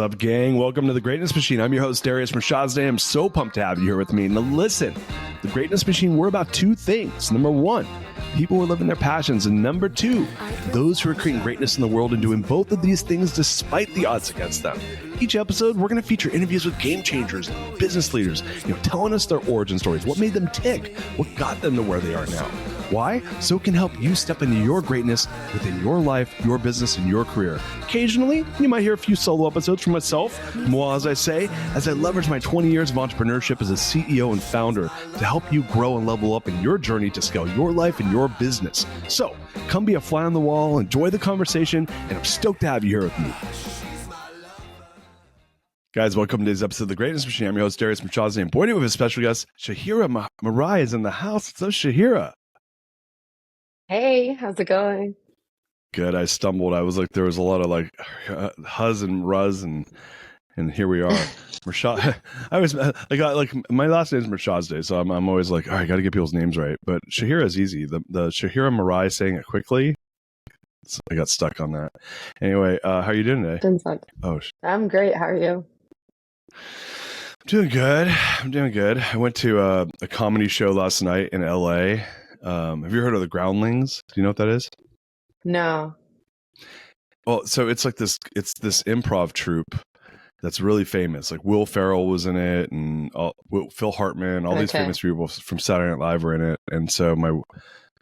What's up, gang? Welcome to The Greatness Machine. I'm your host, Darius. I'm so pumped to have you here with me. Now listen, The Greatness Machine, we're about two things. Number one, people who are living their passions. And number two, those who are creating greatness in the world and doing both of these things despite the odds against them. Each episode, we're going to feature interviews with game changers, business leaders, telling us their origin stories, what made them tick, what got them to where they are now. Why? So it can help you step into your greatness within your life, your business, and your career. Occasionally, you might hear a few solo episodes from myself, moi, as I leverage my 20 years of entrepreneurship as a CEO and founder to help you grow and level up in your journey to scale your life and your business. So come be a fly on the wall, enjoy the conversation, and I'm stoked to have you here with me. Guys, welcome to today's episode of The Greatness Machine. I'm your host, Darius, and boy, we have a special guest. Shahira Marei is in the house. What's up, Shahira? Hey, how's it going? Good. I stumbled. I was like, there was a lot of like huzz and ruzz, and here we are. Rashad. I got like my last name is Rashad, so I'm always like, all right, I got to get people's names right. But Shahira is easy. The Shahira Marei, saying it quickly, I got stuck on that. Anyway, how are you doing today? I'm great. How are you? I'm doing good. I went to a comedy show last night in LA. Have you heard of the Groundlings? Do you know what that is? No. Well, so it's like this improv troupe that's really famous. Like Will Ferrell was in it, and Phil Hartman, all these famous people from Saturday Night Live were in it. And so my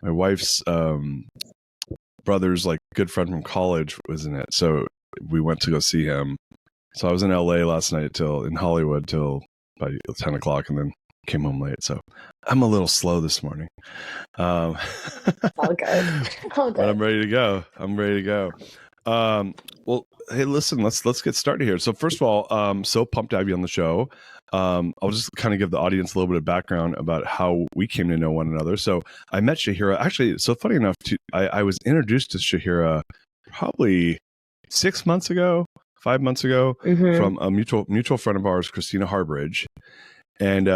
wife's brother's like good friend from college was in it. So we went to go see him. So I was in LA last night in Hollywood till about 10 o'clock, and then came home late. So I'm a little slow this morning. All good. But I'm ready to go. Well, hey, listen, let's get started here. So first of all, so pumped to have you on the show. I'll just kind of give the audience a little bit of background about how we came to know one another. So I met Shahira. Actually, so funny enough, I was introduced to Shahira probably 5 months ago, from a mutual friend of ours, Christina Harbridge. And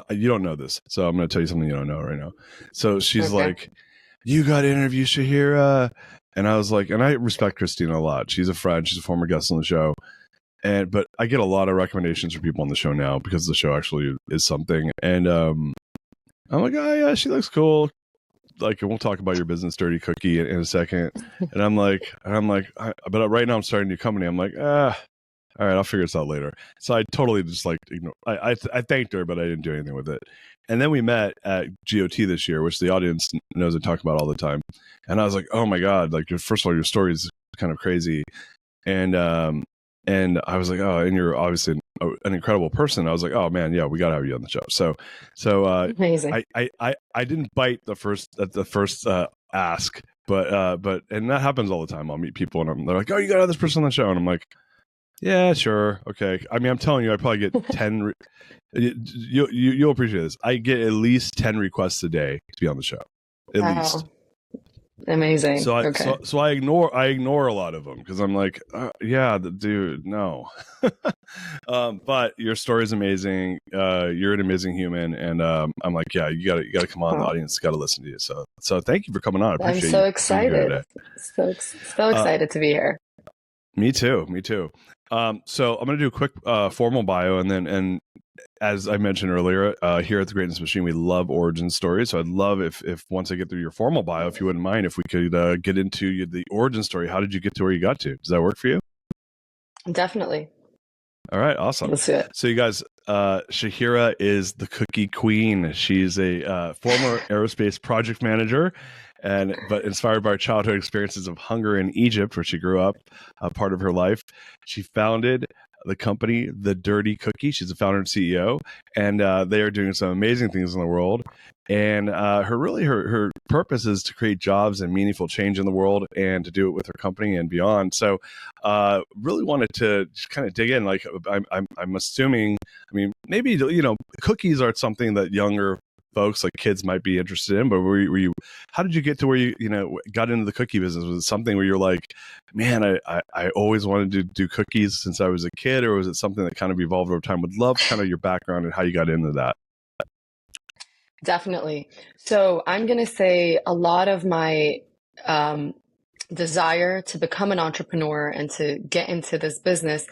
you don't know this, so I'm going to tell you something you don't know right now. So she's like, you got to interview Shahira. And I was like, and I respect Christina a lot. She's a friend. She's a former guest on the show. But I get a lot of recommendations from people on the show now because the show actually is something. And I'm like, oh yeah, she looks cool. Like, we'll talk about your business, Dirty Cookie, in a second. And I'm like, but right now I'm starting a new company. I'm like, all right, I'll figure this out later. So I totally just like ignore. I thanked her, but I didn't do anything with it. And then we met at GOT this year, which the audience knows I talk about all the time. And I was like, oh my God, like first of all, your story is kind of crazy. And I was like, oh, and you're obviously an incredible person. I was like, oh man, yeah, we got to have you on the show. So Amazing. I didn't bite the first ask, but and that happens all the time. I'll meet people and they're like, oh, you got to have this person on the show. And I'm like, yeah, sure. Okay. I mean, I'm telling you, I probably get 10. You'll appreciate this. I get at least 10 requests a day to be on the show. At least. Amazing. So I ignore a lot of them because I'm like, dude, no. But your story is amazing. You're an amazing human, and I'm like, yeah, you gotta come on. The audience got to listen to you. So thank you for coming on. I appreciate I'm so excited. So excited to be here. Me too. So I'm going to do a quick formal bio, and as I mentioned earlier, here at The Greatness Machine, we love origin stories. So I'd love if once I get through your formal bio, if you wouldn't mind, if we could get into the origin story. How did you get to where you got to? Does that work for you? Definitely. All right, awesome. Let's do it. So you guys, Shahira is the cookie queen. She's a former aerospace project manager, but inspired by her childhood experiences of hunger in Egypt, where she grew up, part of her life, she founded the company The Dirty Cookie. She's the founder and CEO, and they are doing some amazing things in the world. And her purpose is to create jobs and meaningful change in the world, and to do it with her company and beyond. So, really wanted to just kind of dig in. Like, I'm assuming, I mean, maybe cookies are something that younger folks, like kids, might be interested in. But were you? How did you get to where you got into the cookie business? Was it something where you're like, man, I always wanted to do cookies since I was a kid, or was it something that kind of evolved over time? Would love kind of your background and how you got into that. Definitely. So I'm going to say a lot of my desire to become an entrepreneur and to get into this business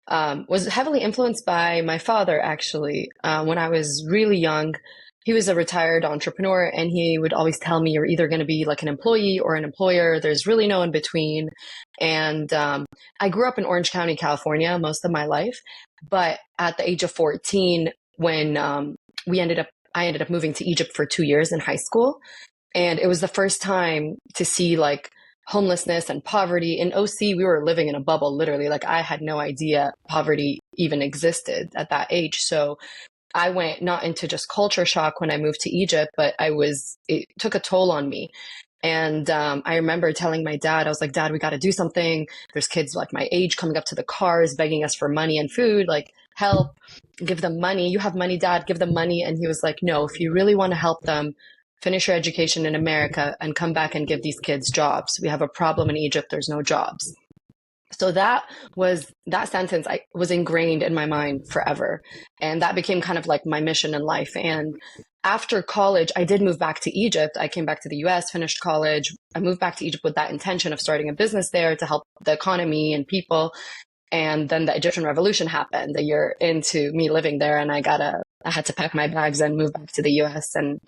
was heavily influenced by my father, actually. When I was really young, he was a retired entrepreneur, and he would always tell me, you're either going to be like an employee or an employer. There's really no in between. And I grew up in Orange County, California, most of my life. But at the age of 14, when I ended up moving to Egypt for 2 years in high school. And it was the first time to see like homelessness and poverty. In OC, we were living in a bubble, literally. Like I had no idea poverty even existed at that age. So I went not into just culture shock when I moved to Egypt, but it took a toll on me. And I remember telling my dad, I was like, Dad, we got to do something. There's kids like my age coming up to the cars, begging us for money and food, like help, give them money. You have money, Dad, give them money. And he was like, no, if you really want to help them, finish your education in America and come back and give these kids jobs. We have a problem in Egypt. There's no jobs. So that sentence was ingrained in my mind forever. And that became kind of like my mission in life. And after college, I did move back to Egypt. I came back to the US, finished college. I moved back to Egypt with that intention of starting a business there to help the economy and people. And then the Egyptian revolution happened a year into me living there. And I had to pack my bags and move back to the US and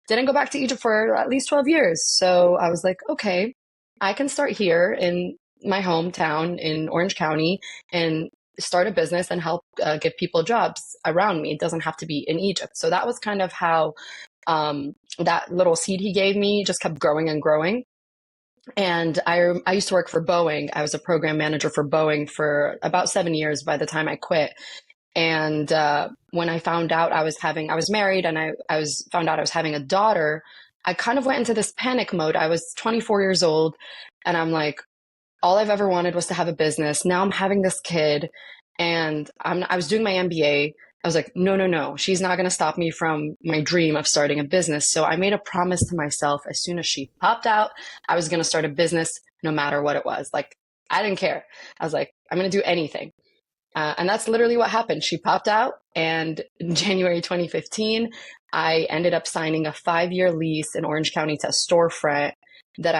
didn't go back to Egypt for at least 12 years. So I was like, okay, I can start here in my hometown in Orange County and start a business and help give people jobs around me. It doesn't have to be in Egypt. So that was kind of how that little seed he gave me just kept growing and growing. And I used to work for Boeing. I was a program manager for Boeing for about 7 years by the time I quit. And when I found out I was married and found out I was having a daughter, I kind of went into this panic mode. I was 24 years old and I'm like, all I've ever wanted was to have a business. Now I'm having this kid and I was doing my MBA. I was like, no, she's not going to stop me from my dream of starting a business. So I made a promise to myself as soon as she popped out, I was going to start a business no matter what it was. Like, I didn't care. I was like, I'm going to do anything. And that's literally what happened. She popped out, and in January 2015, I ended up signing a 5-year lease in Orange County to a storefront that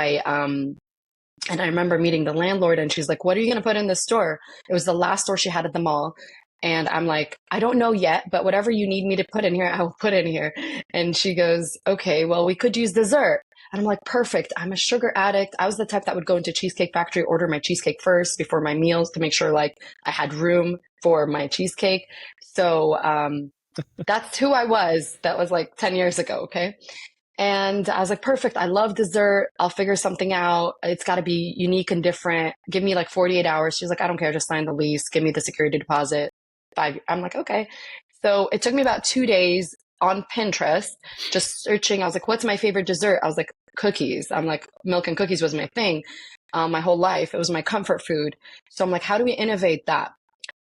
and I remember meeting the landlord, and she's like, what are you going to put in this store? It was the last store she had at the mall. And I'm like, I don't know yet, but whatever you need me to put in here, I will put in here. And she goes, okay, well, we could use dessert. And I'm like, perfect. I'm a sugar addict. I was the type that would go into Cheesecake Factory, order my cheesecake first before my meals to make sure like I had room for my cheesecake. So that's who I was. That was like 10 years ago. Okay. And I was like, perfect. I love dessert. I'll figure something out. It's got to be unique and different. Give me like 48 hours. She's like, I don't care. Just sign the lease. Give me the security deposit. I'm like, okay. So it took me about 2 days on Pinterest, just searching. I was like, what's my favorite dessert? I was like, cookies. I'm like, milk and cookies was my thing my whole life. It was my comfort food. So I'm like, how do we innovate that?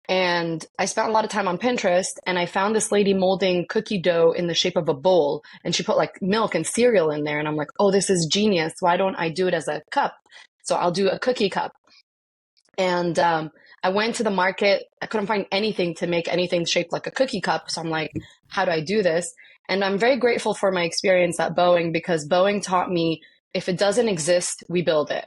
And I spent a lot of time on Pinterest, and I found this lady molding cookie dough in the shape of a bowl, and she put like milk and cereal in there. And I'm like, oh, this is genius. Why don't I do it as a cup? So I'll do a cookie cup. And I went to the market. I couldn't find anything to make anything shaped like a cookie cup. So I'm like, how do I do this? And I'm very grateful for my experience at Boeing, because Boeing taught me if it doesn't exist, we build it.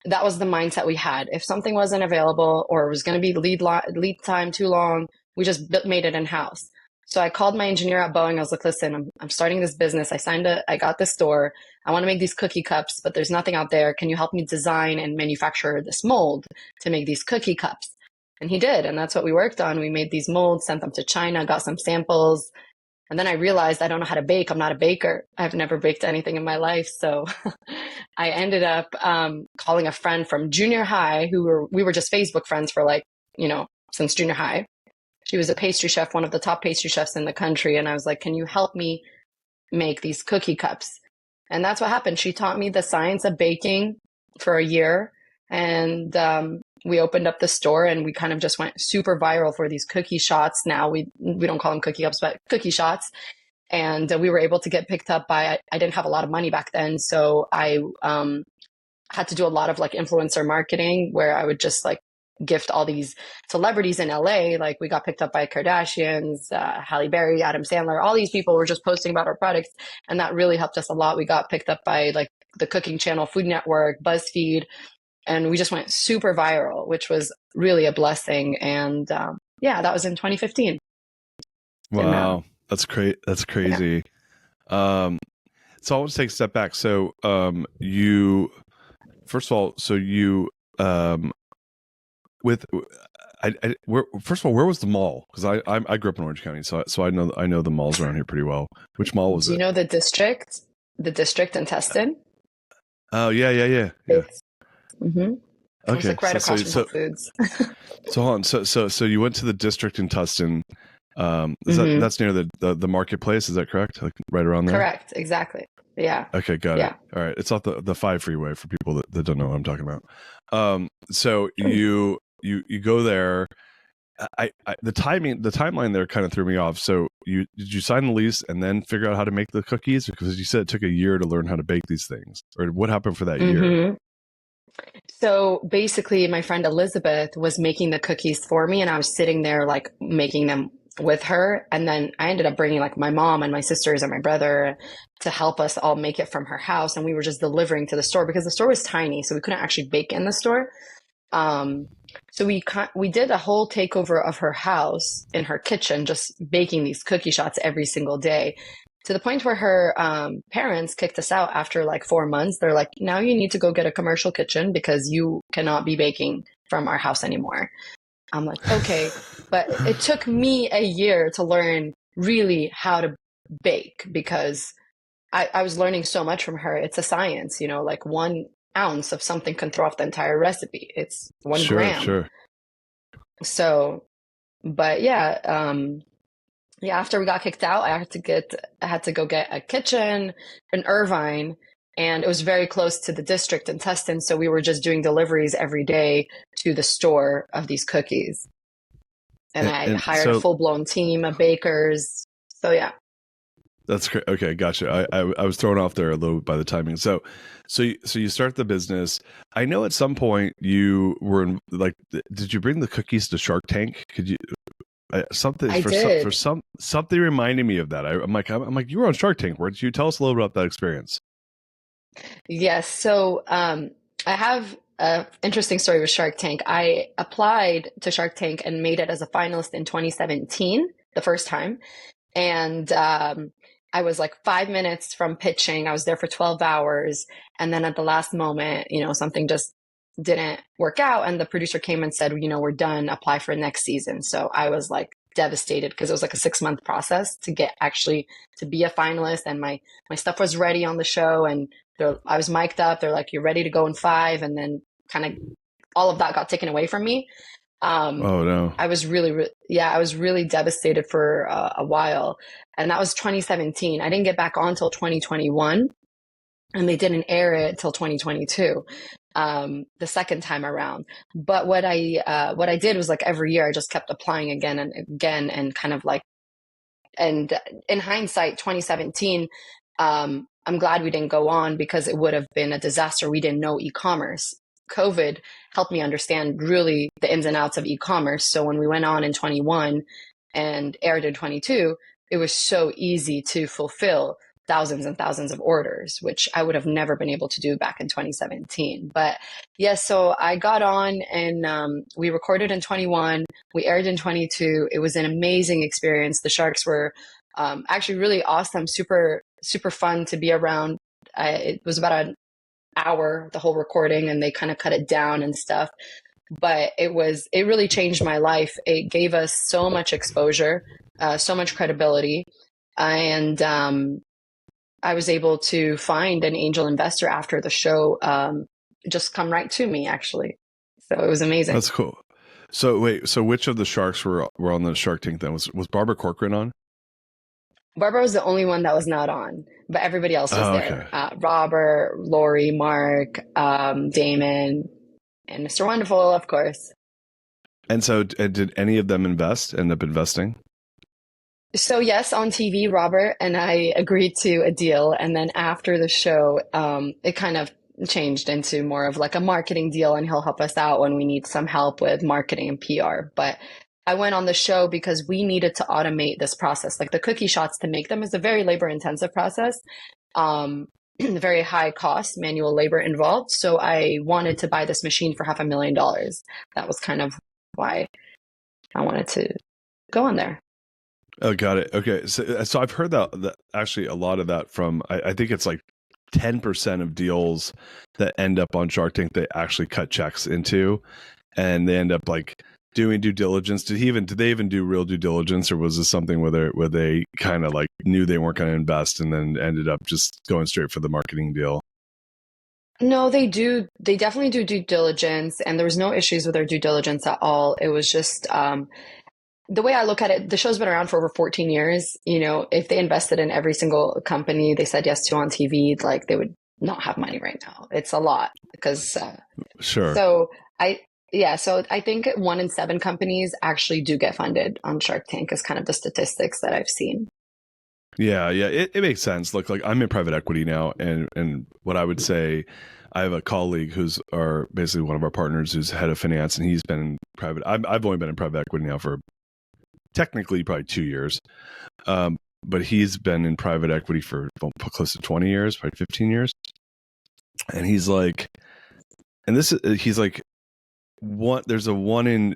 That was the mindset we had. If something wasn't available or it was going to be lead time too long, we just made it in house. So I called my engineer at Boeing. I was like, listen, I'm starting this business. I got this store. I want to make these cookie cups, but there's nothing out there. Can you help me design and manufacture this mold to make these cookie cups? And he did. And that's what we worked on. We made these molds, sent them to China, got some samples. And then I realized I don't know how to bake. I'm not a baker. I've never baked anything in my life. So I ended up calling a friend from junior high we were just Facebook friends for since junior high. She was a pastry chef, one of the top pastry chefs in the country. And I was like, can you help me make these cookie cups? And that's what happened. She taught me the science of baking for a year. And we opened up the store, and we kind of just went super viral for these cookie shots. Now we don't call them cookie cups, but cookie shots. And we were able to get picked up by, I didn't have a lot of money back then. So I had to do a lot of like influencer marketing, where I would just like gift all these celebrities in LA. Like we got picked up by Kardashians, Halle Berry, Adam Sandler, all these people were just posting about our products. And that really helped us a lot. We got picked up by like the Cooking Channel, Food Network, BuzzFeed. and we just went super viral, which was really a blessing. And yeah, that was in 2015. And Wow, that's great. That's yeah. crazy. Um, so I want to take a step back. So you first of all, so you with first of all, where was the mall? Because I grew up in Orange County, so I know the malls around here pretty well. Which mall was Do you it? know the district in Tustin? Oh yeah. It's, mm-hmm. It was Okay, like right across from Whole Foods. so hold on. So you went to the district in Tustin. Hmm. That's near the marketplace? Is that correct? Like right around there? Correct. Exactly. Yeah. Okay, got it. Yeah. All right, it's off the 5 freeway for people that don't know what I'm talking about. So Hmm. you go there. The timeline there kind of threw me off. So did you sign the lease and then figure out how to make the cookies? Because you said it took a year to learn how to bake these things. Or what happened for that year? Hmm. So basically, my friend Elizabeth was making the cookies for me, and I was sitting there like making them with her. And then I ended up bringing like my mom and my sisters and my brother to help us all make it from her house. And we were just delivering to the store because the store was tiny, so we couldn't actually bake in the store. Um, so we did a whole takeover of her house in her kitchen, just baking these cookie shots every single day, to the point where her parents kicked us out after like 4 months. They're like, now you need to go get a commercial kitchen because you cannot be baking from our house anymore. I'm like, okay, but it took me a year to learn really how to bake because I was learning so much from her. It's a science, like 1 ounce of something can throw off the entire recipe. It's one Sure, gram. sure. So, but yeah, yeah, after we got kicked out, I had to go get a kitchen in Irvine, and it was very close to the district in Tustin. So we were just doing deliveries every day to the store of these cookies. And I And hired a so full blown team of bakers. So yeah. that's great. Okay, gotcha. I was thrown off there a little bit by the timing. So you start the business. I know at some point you were like, did you bring the cookies to Shark Tank? Could you something I for did. something reminding me of that? I'm like you were on Shark Tank. Where did you tell us a little bit about that experience? Yes. So I have an interesting story with Shark Tank. I applied to Shark Tank and made it as a finalist in 2017, the first time. And I was like 5 minutes from pitching. I was there for 12 hours. And then at the last moment, something just didn't work out. And the producer came and said, we're done, apply for next season. So I was like devastated because it was like a 6 month process to get actually to be a finalist. And my stuff was ready on the show. And I was mic'd up. They're like, you're ready to go in 5. And then kind of all of that got taken away from me. Um, Oh no. I was yeah, I was really devastated for a while. And that was 2017. I didn't get back on till 2021, and they didn't air it till 2022, the second time around. But what I did was like every year I just kept applying again and again and kind of like, and in hindsight, 2017, I'm glad we didn't go on because it would have been a disaster. We didn't know e-commerce. COVID helped me understand really the ins and outs of e-commerce. So when we went on in 21 and aired in 22, it was so easy to fulfill thousands and thousands of orders, which I would have never been able to do back in 2017. But yes, so I got on and we recorded in 21, we aired in 22. It was an amazing experience. The Sharks were actually really awesome, super, super fun to be around. It was about an hour, the whole recording, and they kind of cut it down and stuff. But it really changed my life. It gave us so much exposure, so much credibility. And I was able to find an angel investor after the show, just come right to me, actually. So it was amazing. That's cool. So wait, so which of the sharks were on the Shark Tank then? Was Barbara Corcoran on? Barbara was the only one that was not on, but everybody else was Oh, there. okay. Robert, Lori, Mark, Damon, and Mr. Wonderful, of course. And so, did any of them end up investing? So yes, on TV, Robert and I agreed to a deal, and then after the show, it kind of changed into more of like a marketing deal, and he'll help us out when we need some help with marketing and PR. But I went on the show because we needed to automate this process. Like the cookie shots, to make them is a very labor intensive process. very high cost manual labor involved. So I wanted to buy this machine for $500,000. That was kind of why I wanted to go on there. Oh, got it. Okay. So I've heard that actually a lot of that from, I think it's like 10% of deals that end up on Shark Tank, they actually cut checks into, and they end up like doing due diligence. Did they even do real due diligence, or was this something where they kind of like knew they weren't going to invest and then ended up just going straight for the marketing deal? No, they do. They definitely do due diligence, and there was no issues with their due diligence at all. It was just the way I look at it, the show's been around for over 14 years. You know, if they invested in every single company they said yes to on TV, like they would not have money right now. It's a lot because Sure. so I yeah, so I think 1 in 7 companies actually do get funded on Shark Tank is kind of the statistics that I've seen. Yeah, it makes sense. Look, like I'm in private equity now, and what I would say, I have a colleague who's basically one of our partners who's head of finance, and he's been in private. I've only been in private equity now for technically probably 2 years, but he's been in private equity for close to 20 years, probably 15 years, and he's like, he's like, there's a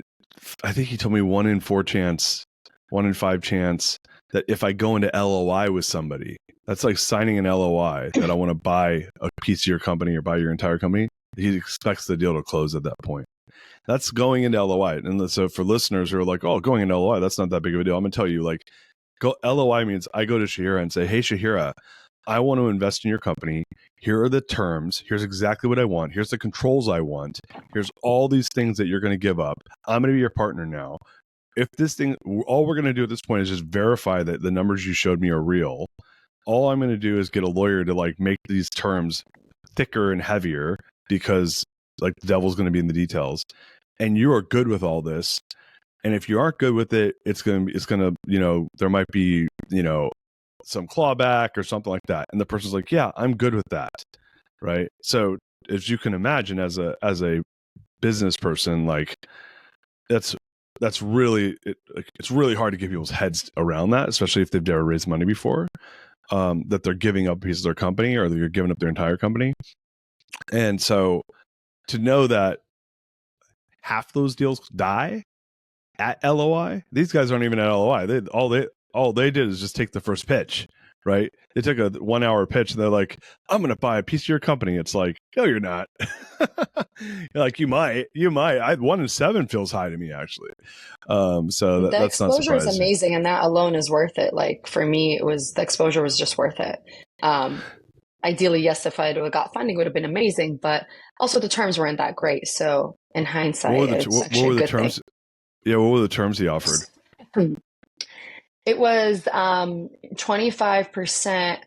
I think he told me 1 in 4 chance, 1 in 5 chance that if I go into LOI with somebody, that's like signing an LOI that I want to buy a piece of your company or buy your entire company. He expects the deal to close at that point. That's going into LOI. And so for listeners who are like, oh, going into LOI, that's not that big of a deal. I'm going to tell you, like, LOI means I go to Shahira and say, hey, Shahira, I want to invest in your company. Here are the terms. Here's exactly what I want. Here's the controls I want. Here's all these things that you're going to give up. I'm going to be your partner now. If this thing, all we're going to do at this point is just verify that the numbers you showed me are real. All I'm going to do is get a lawyer to like make these terms thicker and heavier because like the devil's going to be in the details. And you are good with all this. And if you aren't good with it, it's going to, you know, there might be, you know, some clawback or something like that. And the person's like, yeah, I'm good with that. Right. So as you can imagine, as a business person, like that's really, it's really hard to get people's heads around that, especially if they've never raised money before, that they're giving up a piece of their company or they're giving up their entire company. And so to know that half those deals die at LOI, these guys aren't even at LOI. All they did is just take the first pitch, right? They took a 1 hour pitch and they're like, I'm going to buy a piece of your company. It's like, no, you're not. You're like, you might. 1 in 7 feels high to me, actually. So The that's not exposure is surprising. amazing, and that alone is worth it. Like for me, the exposure was just worth it. Ideally, yes, if I would got funding, it would have been amazing, but also the terms weren't that great. So in hindsight, it's actually a good thing. Yeah, what were the terms he offered? It was 25%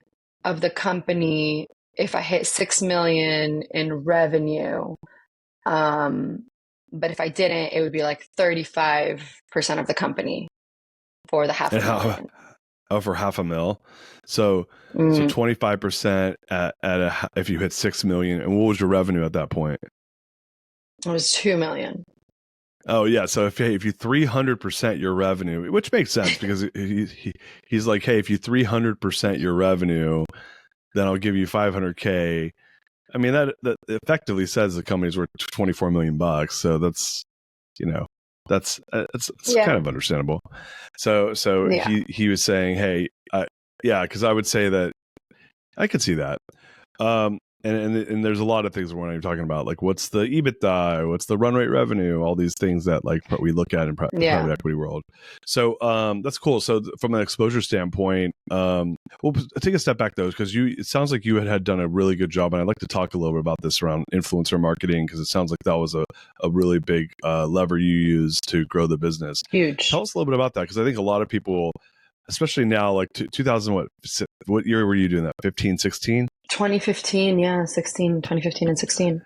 of the company if I hit 6 million in revenue. But if I didn't, it would be like 35% of the company for the half a million. For $500,000. So 25% if you hit 6 million. And what was your revenue at that point? It was 2 million. Oh yeah, so if you 300% your revenue, which makes sense because he's like, hey, if you 300% your revenue, then I'll give you $500K. I mean that effectively says the company's worth $24 million. So that's, you know, it's kind of understandable. So yeah. he was saying, hey, yeah, because I would say that I could see that. And there's a lot of things we're not even talking about, like what's the EBITDA, what's the run rate revenue, all these things that like we look at in private equity world. So that's cool. So from an exposure standpoint, we'll take a step back though, because it sounds like you had done a really good job, and I'd like to talk a little bit about this around influencer marketing, because it sounds like that was a really big lever you used to grow the business. Huge. Tell us a little bit about that, because I think a lot of people, especially now, like 2000, what year were you doing that? 15, 16? 2015, yeah, 2015 and 16.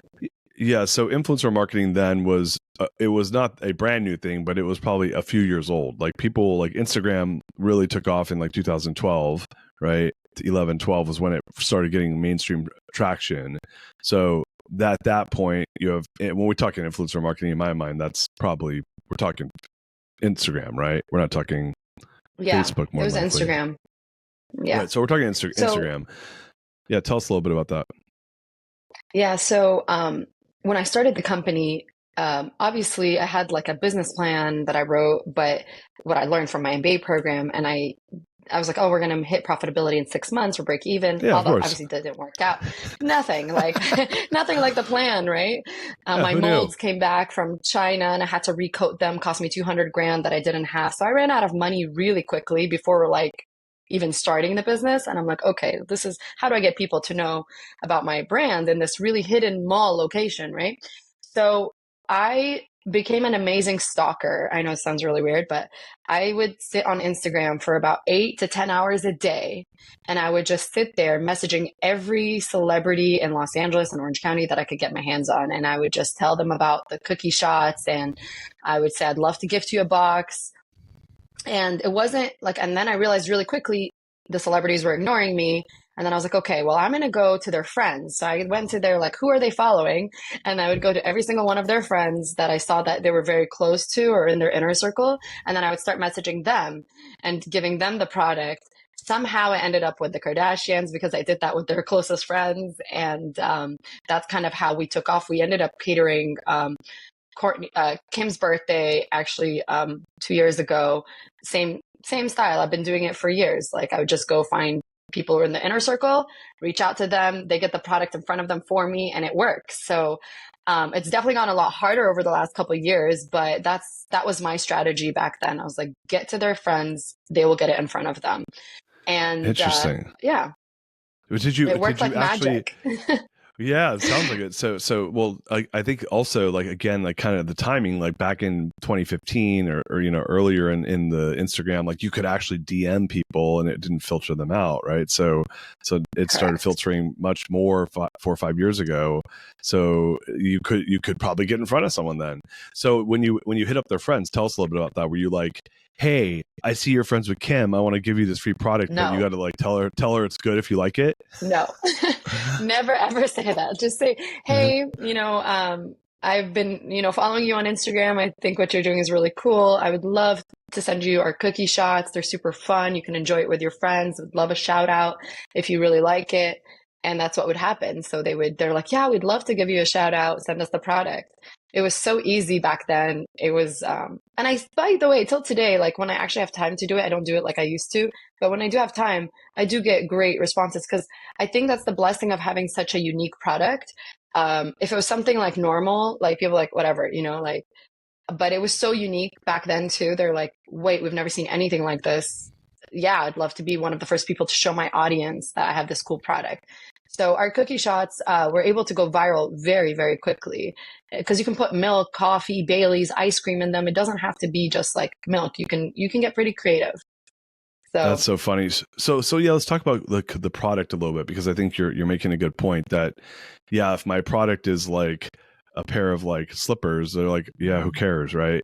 Yeah, so influencer marketing then was, it was not a brand new thing, but it was probably a few years old. Like people, like Instagram really took off in like 2012, right? 11, 12 was when it started getting mainstream traction. So at that point, you have, when we're talking influencer marketing, in my mind, that's probably, we're talking Instagram, right? We're not talking Facebook more. It was likely Instagram. Yeah. Right, so we're talking Instagram. Yeah, tell us a little bit about that. Yeah. So when I started the company, obviously I had like a business plan that I wrote, but what I learned from my MBA program, and I was like, oh, we're going to hit profitability in 6 months or break even. Yeah, of Although course. obviously that didn't work out. Nothing like nothing like the plan, right? Yeah, My who knew? molds came back from China and I had to recoat them, cost me 200 grand that I didn't have. So I ran out of money really quickly before like even starting the business. And I'm like, okay, this is how do I get people to know about my brand in this really hidden mall location, right? So I became an amazing stalker. I know it sounds really weird, but I would sit on Instagram for about 8 to 10 hours a day. And I would just sit there messaging every celebrity in Los Angeles and Orange County that I could get my hands on. And I would just tell them about the cookie shots. And I would say, I'd love to gift you a box. And it wasn't like, and then I realized really quickly the celebrities were ignoring me. And then I was like, okay, well, I'm going to go to their friends. So I went to their, like, who are they following? And I would go to every single one of their friends that I saw that they were very close to or in their inner circle. And then I would start messaging them and giving them the product. Somehow I ended up with the Kardashians because I did that with their closest friends. And that's kind of how we took off. We ended up catering Courtney, Kim's birthday actually 2 years ago. Same style. I've been doing it for years. Like I would just go find people who are in the inner circle, reach out to them, they get the product in front of them for me, and it works. So it's definitely gotten a lot harder over the last couple of years, but that was my strategy back then. I was like, get to their friends, they will get it in front of them, and Interesting. yeah, Did it did worked you like actually? magic. Yeah, it sounds like it. Well, I think also like again, like kind of the timing, like back in 2015 or earlier in the Instagram, like you could actually DM people and it didn't filter them out, right? So it started Correct. filtering much more 4 or 5 years ago. So you could probably get in front of someone then. So when you hit up their friends, tell us a little bit about that. Were you like, hey, I see you're friends with Kim. I want to give you this free product, but you No, got to like tell her it's good if you like it. no, never ever say that. Just say, hey, I've been, following you on Instagram. I think what you're doing is really cool. I would love to send you our cookie shots. They're super fun. You can enjoy it with your friends. Would love a shout out if you really like it. And that's what would happen. So they're like, yeah, we'd love to give you a shout out. Send us the product. It was so easy back then. It was, and by the way, till today, like when I actually have time to do it, I don't do it like I used to. But when I do have time, I do get great responses because I think that's the blessing of having such a unique product. If it was something like normal, like people like whatever, like, but it was so unique back then too. They're like, wait, we've never seen anything like this. Yeah, I'd love to be one of the first people to show my audience that I have this cool product. So our cookie shots were able to go viral very, very quickly because you can put milk, coffee, Bailey's, ice cream in them. It doesn't have to be just like milk. You can get pretty creative. That's So so funny. So yeah, let's talk about the product a little bit because I think you're making a good point that yeah, if my product is like a pair of like slippers, they're like, yeah, who cares, right?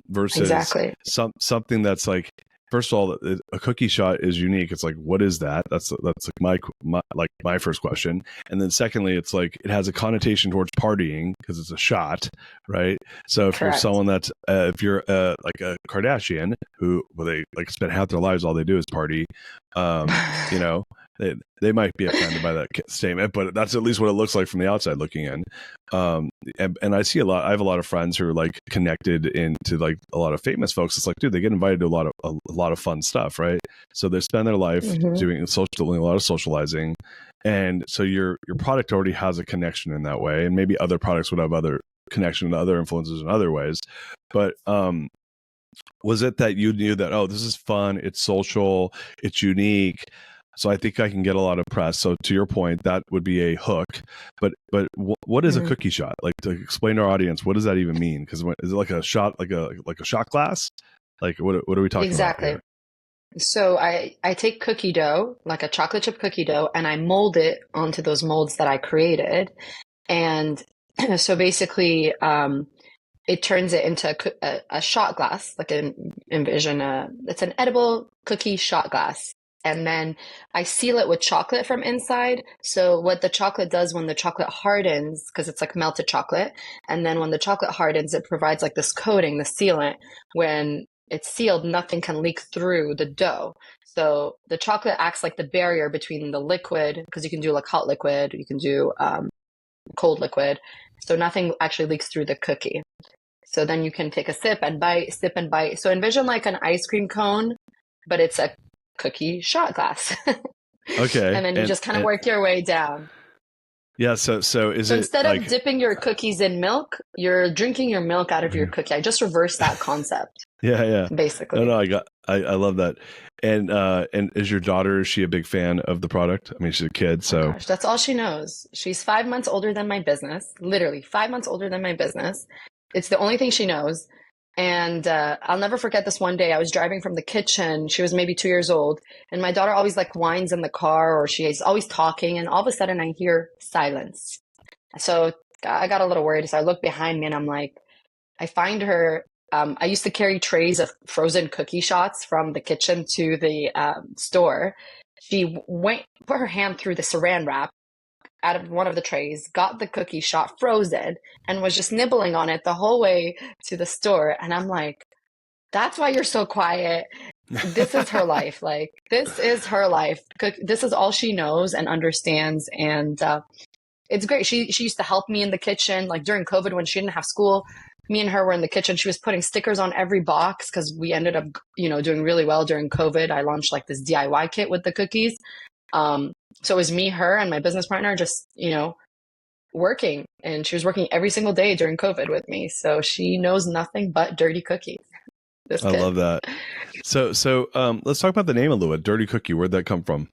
Versus exactly. something that's like first of all, a cookie shot is unique. It's like, what is that? That's like my first question. And then secondly, it's like it has a connotation towards partying because it's a shot, right? So if you're Correct. someone that's if you're like a Kardashian who well, they like spend half their lives all they do is party, you know, they might be offended by that statement, but that's at least what it looks like from the outside looking in. And I see a lot. I have a lot of friends who are like connected into like a lot of famous folks. It's like, dude, they get invited to a lot of fun stuff, right? So they spend their life hmm doing a lot of socializing, and so your product already has a connection in that way, and maybe other products would have other connection to other influences in other ways. But was it that you knew that, oh, this is fun, it's social, it's unique, so I think I can get a lot of press? So to your point, that would be a hook. But what is a hmm cookie shot? Like, to explain to our audience, what does that even mean? Because is it like a shot, like a shot glass? Like what are we talking about Exactly. here? So I take cookie dough, like a chocolate chip cookie dough, and I mold it onto those molds that I created. And so basically, it turns it into a shot glass, like envision it's an edible cookie shot glass. And then I seal it with chocolate from inside. So what the chocolate does when the chocolate hardens, because it's like melted chocolate, and then when the chocolate hardens, it provides like this coating, the sealant. When it's sealed, nothing can leak through the dough. So the chocolate acts like the barrier between the liquid, because you can do like hot liquid, you can do cold liquid. So nothing actually leaks through the cookie. So then you can take a sip and bite, sip and bite. So envision like an ice cream cone, but it's a cookie shot glass. Okay. And then you just kind of work your way down. Yeah. So is So it instead like of dipping your cookies in milk, you're drinking your milk out of your cookie. I just reversed that concept. Yeah. Basically. No, I love that. And is your daughter, is she a big fan of the product? I mean, she's a kid, so. Oh gosh, that's all she knows. She's 5 months older than my business, literally 5 months older than my business. It's the only thing she knows. And I'll never forget this one day. I was driving from the kitchen. She was maybe 2 years old. And my daughter always like whines in the car, or she's always talking. And all of a sudden I hear silence. So I got a little worried. So I look behind me and I'm like, I find her. I used to carry trays of frozen cookie shots from the kitchen to the store. She put her hand through the saran wrap out of one of the trays, got the cookie shot frozen, and was just nibbling on it the whole way to the store. And I'm like, that's why you're so quiet. This is her life. Like, this is her life. This is all she knows and understands. And it's great. She used to help me in the kitchen, like during COVID when she didn't have school. Me and her were in the kitchen. She was putting stickers on every box because we ended up, doing really well during COVID. I launched like this DIY kit with the cookies. So it was me, her, and my business partner just, working. And she was working every single day during COVID with me. So she knows nothing but dirty cookies. I love that. So let's talk about the name a little bit. Dirty Cookie. Where'd that come from?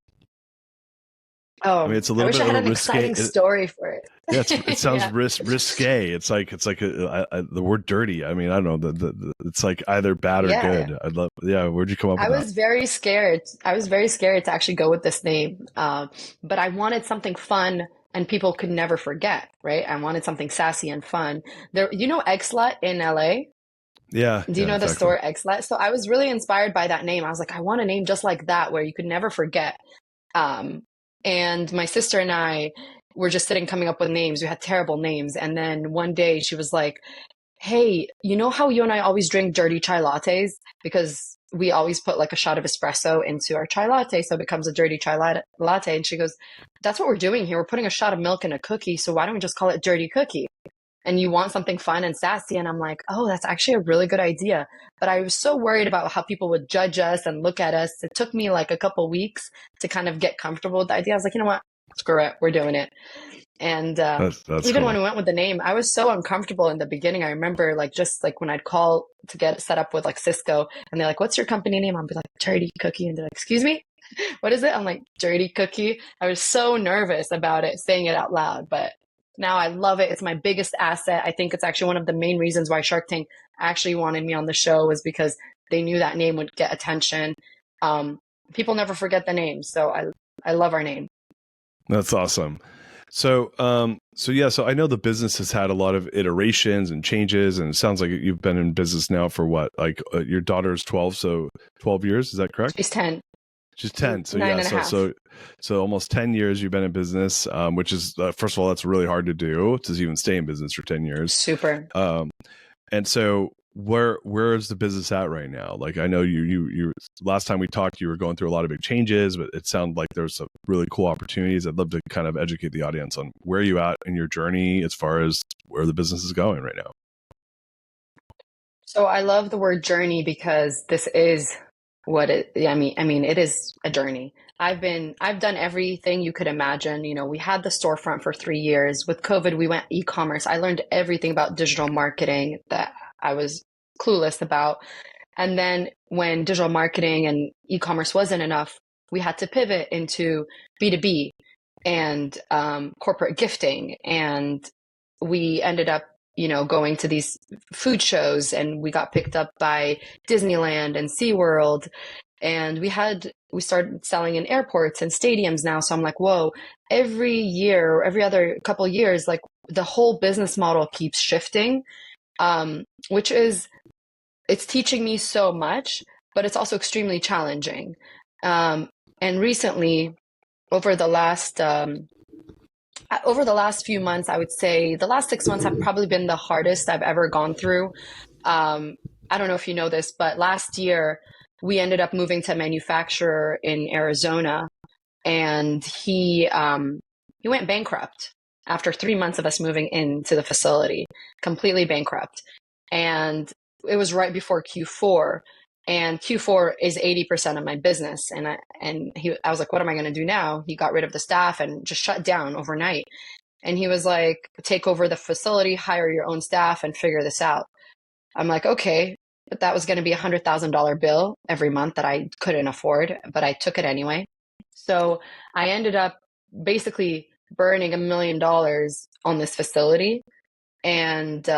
Oh, I mean, it's a little bit of a risque exciting story for it. Yeah, it sounds risque. It's like the word dirty. I mean, I don't know. It's like either bad or good. I'd love. Yeah, where'd you come up with that? I was very scared. I was very scared to actually go with this name, but I wanted something fun and people could never forget. Right? I wanted something sassy and fun. There, Eggslut in LA. Yeah. Do you know the store Eggslut? So I was really inspired by that name. I was like, I want a name just like that where you could never forget. And my sister and I were just sitting coming up with names. We had terrible names. And then one day she was like, hey, you know how you and I always drink dirty chai lattes? Because we always put like a shot of espresso into our chai latte. So it becomes a dirty chai latte. And she goes, that's what we're doing here. We're putting a shot of milk in a cookie. So why don't we just call it Dirty Cookie? And you want something fun and sassy. And I'm like, oh, that's actually a really good idea. But I was so worried about how people would judge us and look at us. It took me like a couple weeks to kind of get comfortable with the idea. I was like, you know what? Screw it. We're doing it. And that's even cool. when we went with the name, I was so uncomfortable in the beginning. I remember just when I'd call to get set up with like Cisco and they're like, what's your company name? I'll be like, Dirty Cookie. And they're like, excuse me? What is it? I'm like, Dirty Cookie. I was so nervous about it, saying it out loud, but now I love it. It's my biggest asset. I think it's actually one of the main reasons why Shark Tank actually wanted me on the show, was because they knew that name would get attention. People never forget the name. So I love our name. That's awesome. So I know the business has had a lot of iterations and changes, and it sounds like you've been in business now for what? Like your daughter's 12, so 12 years, is that correct? She's 10. She's 10. So Nine yeah, and a half. so almost 10 years you've been in business, which is first of all, that's really hard to do, to even stay in business for 10 years. Super. And so where is the business at right now? Like, I know you last time we talked, you were going through a lot of big changes, but it sounded like there's some really cool opportunities. I'd love to kind of educate the audience on where you at in your journey as far as where the business is going right now. So I love the word journey because this is what it, I mean, it is a journey. I've done everything you could imagine. We had the storefront for 3 years. With COVID, we went e-commerce. I learned everything about digital marketing that I was clueless about. And then when digital marketing and e-commerce wasn't enough, we had to pivot into B2B and corporate gifting. And we ended up going to these food shows, and we got picked up by Disneyland and SeaWorld. And we started selling in airports and stadiums now. So I'm like, whoa, every year, every other couple of years, like the whole business model keeps shifting, which is, it's teaching me so much, but it's also extremely challenging. And recently, over the last few months, I would say the last 6 months have probably been the hardest I've ever gone through. I don't know if you know this, but last year we ended up moving to a manufacturer in Arizona, and he went bankrupt after 3 months of us moving into the facility, completely bankrupt. And it was right before Q4, and Q4 is 80% of my business. I was like, what am I going to do now? He got rid of the staff and just shut down overnight. And he was like, take over the facility, hire your own staff, and figure this out. I'm like, okay, but that was going to be $100,000 bill every month that I couldn't afford, but I took it anyway. So I ended up basically burning $1 million on this facility, and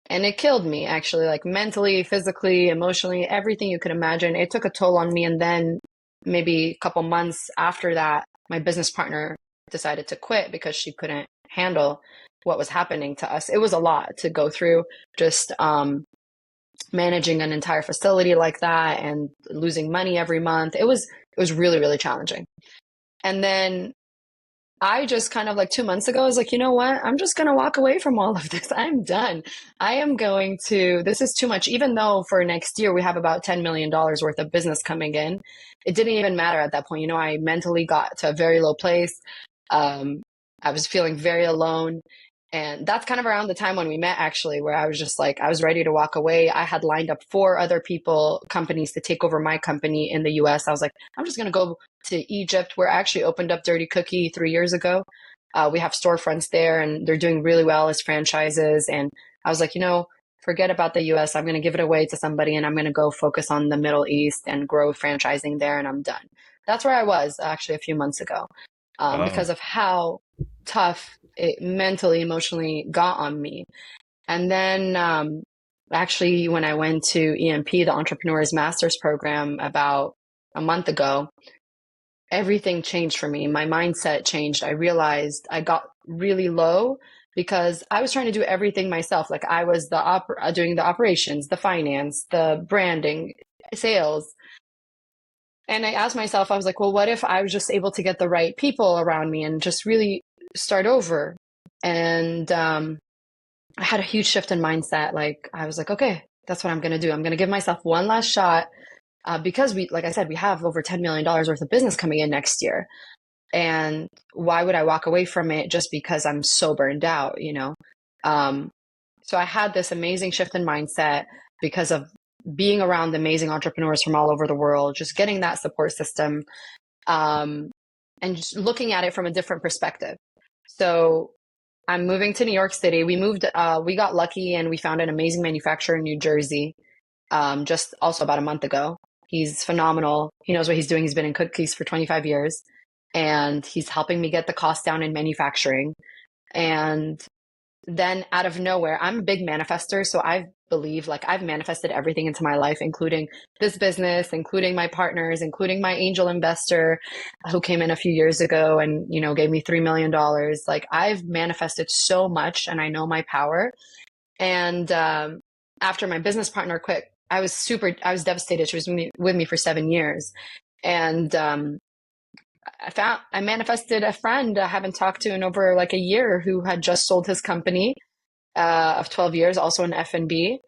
it killed me actually, like mentally, physically, emotionally, everything you could imagine. It took a toll on me, and then maybe a couple months after that, my business partner decided to quit because she couldn't handle what was happening to us. It was a lot to go through, just managing an entire facility like that and losing money every month. It was really, really challenging. And then I just kind of like 2 months ago, I was like, you know what? I'm just going to walk away from all of this. I'm done. This is too much. Even though for next year we have about $10 million worth of business coming in, it didn't even matter at that point. You know, I mentally got to a very low place. I was feeling very alone. And that's kind of around the time when we met, actually, where I was just like, I was ready to walk away. I had lined up 4 other companies to take over my company in the US. I was like, I'm just going to go to Egypt, where I actually opened up Dirty Cookie 3 years ago. We have storefronts there, and they're doing really well as franchises. And I was like, forget about the US. I'm going to give it away to somebody, and I'm going to go focus on the Middle East and grow franchising there, and I'm done. That's where I was actually a few months ago, Wow. because of how tough it mentally, emotionally got on me. And then actually, when I went to EMP, the Entrepreneur's Master's Program, about a month ago, everything changed for me. My mindset changed. I realized I got really low because I was trying to do everything myself. Like I was doing the operations, the finance, the branding, sales. And I asked myself, I was like, well, what if I was just able to get the right people around me and just really start over? And I had a huge shift in mindset. Like I was like, okay, that's what I'm going to do. I'm going to give myself one last shot, because like I said, we have over $10 million worth of business coming in next year. And why would I walk away from it just because I'm so burned out? Um, so I had this amazing shift in mindset because of being around amazing entrepreneurs from all over the world, just getting that support system, um, and just looking at it from a different perspective. So I'm moving to New York City. We got lucky and we found an amazing manufacturer in New Jersey, just also about a month ago. He's phenomenal. He knows what he's doing. He's been in cookies for 25 years, and he's helping me get the cost down in manufacturing. And then out of nowhere, I'm a big manifester. So I believe like I've manifested everything into my life, including this business, including my partners, including my angel investor who came in a few years ago and, gave me $3 million. Like I've manifested so much, and I know my power. And after my business partner quit, I was devastated. She was with me for 7 years. And I manifested a friend I haven't talked to in over like a year, who had just sold his company of 12 years, also in F&B,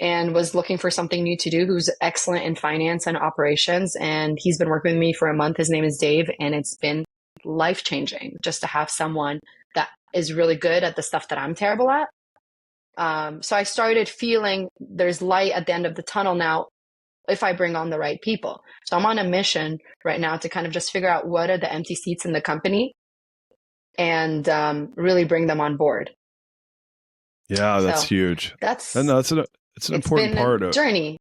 and was looking for something new to do, who's excellent in finance and operations. And he's been working with me for a month. His name is Dave, and it's been life-changing just to have someone that is really good at the stuff that I'm terrible at. So I started feeling there's light at the end of the tunnel now if I bring on the right people. So I'm on a mission right now to kind of just figure out what are the empty seats in the company, and really bring them on board. Yeah, that's So huge. And that's no, it's an it's important been a part of. journey.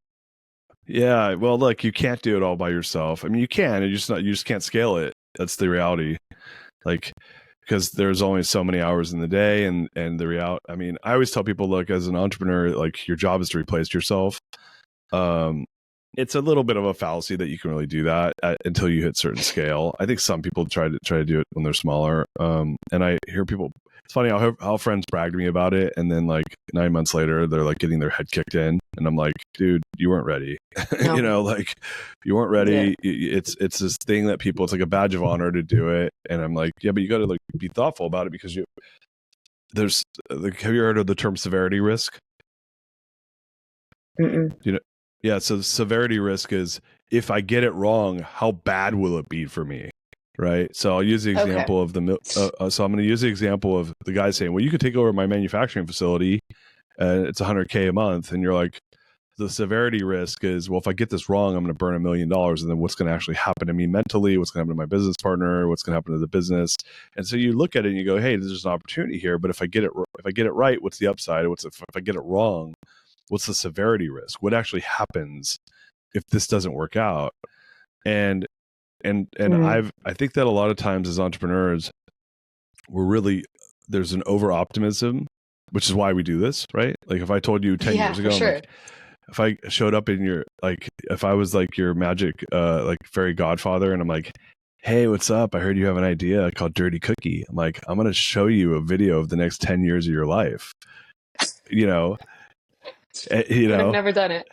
Yeah, well, look, you can't do it all by yourself. I mean, you can, you just can't scale it. That's the reality. Like, because there's only so many hours in the day, and the reality. I mean, I always tell people, look, as an entrepreneur, like your job is to replace yourself. Um, it's a little bit of a fallacy that you can really do that until you hit certain scale. I think some people try to do it when they're smaller. And I hear people. It's funny how friends brag to me about it, and then like 9 months later, they're like getting their head kicked in, and I'm like, dude, you weren't ready. No. Like you weren't Yeah. ready. It's this thing that people. It's like a badge of honor to do it, and I'm like, yeah, but you got to like be thoughtful about it because there's. Have you heard of the term severity risk? Mm-mm. You know, yeah. So the severity risk is, if I get it wrong, how bad will it be for me? Right. So I'll use the Okay. example of so I'm going to use the example of the guy saying, well, you could take over my manufacturing facility and it's $100K a month. And you're like, the severity risk is, well, if I get this wrong, I'm going to burn $1 million. And then what's going to actually happen to me mentally? What's going to happen to my business partner? What's going to happen to the business? And so you look at it and you go, hey, there's an opportunity here. But if I get it right, what's the upside? If I get it wrong, what's the severity risk? What actually happens if this doesn't work out? And I think that a lot of times as entrepreneurs, there's an over optimism, which is why we do this, right? Like if I told you 10 Yeah, years for ago, I'm sure. like, if I showed up in your, like, if I was like your magic, like fairy godfather, and I'm like, hey, what's up? I heard you have an idea called Dirty Cookie. I'm like, I'm going to show you a video of the next 10 years of your life. You know, you Would have know, never done it.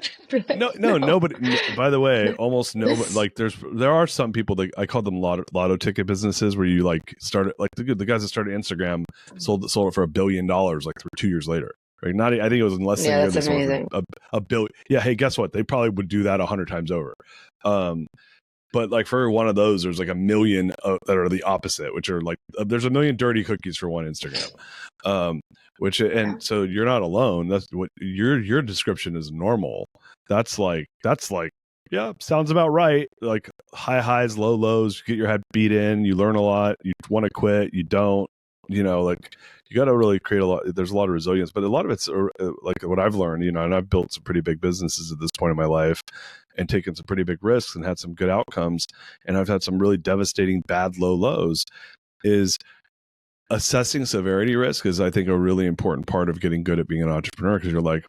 no, No. nobody. By the way, almost nobody. Like, there are some people that I call them lotto ticket businesses, where you like started, like the guys that started Instagram sold it for $1 billion like 2 years later. Right? Not, I think it was in less than Yeah, a year that's they sold it amazing. for a billion. Yeah. Hey, guess what? They probably would do that 100 times over. But like for one of those, there's like a million that are the opposite, which are like there's a million dirty cookies for one Instagram. Which, and so you're not alone. That's what your description is normal. That's like yeah, sounds about right. Like high highs, low lows. You get your head beat in. You learn a lot. You want to quit. You don't. Like you got to really create a lot. There's a lot of resilience, but a lot of it's like what I've learned. And I've built some pretty big businesses at this point in my life, and taken some pretty big risks and had some good outcomes. And I've had some really devastating bad low lows. Is assessing severity risk is, I think, a really important part of getting good at being an entrepreneur, because you're like,